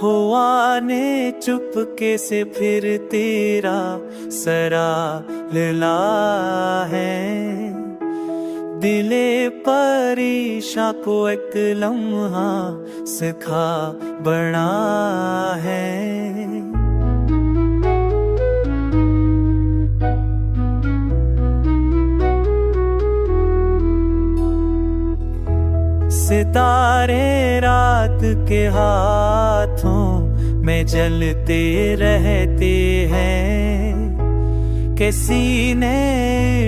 हुआ ने चुपके से फिर तेरा सराहला है। दिले परेशां को एक लम्हा सिखा बना है। सितारे रात के हाथों में जलते रहते हैं। किसी ने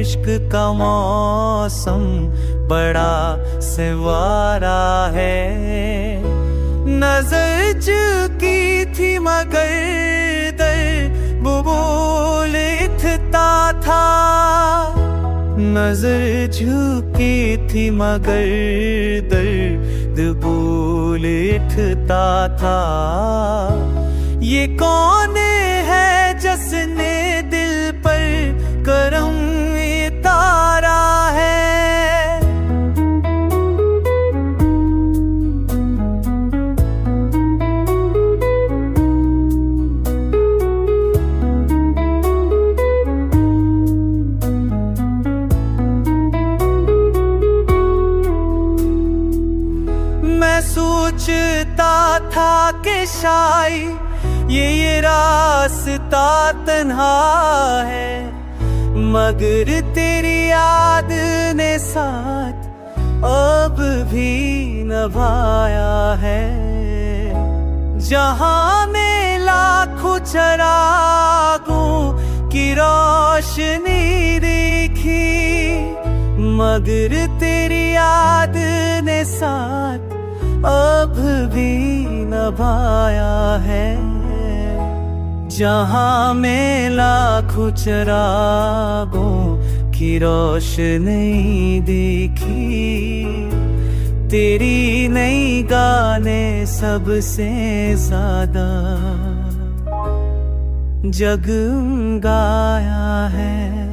इश्क का मौसम बड़ा सवारा है। नजर चुकी थी मगर दर्द बोल उठता था। नजर झुकी थी मगर दर्द बोल उठता था। ये कौन है जिसने दिल पर करम उतारा है। मैं सोचता था कि शायद ये रास्ता तन्हा है, मगर तेरी याद ने साथ अब भी निभाया है। जहां में लाखों चिरागों की रोशनी देखी, मगर तेरी याद ने साथ अब भी निभाया है। जहां में लाखों चिरागों की रोशनी देखी, तेरी नई गाने सबसे ज्यादा जगमगाया है।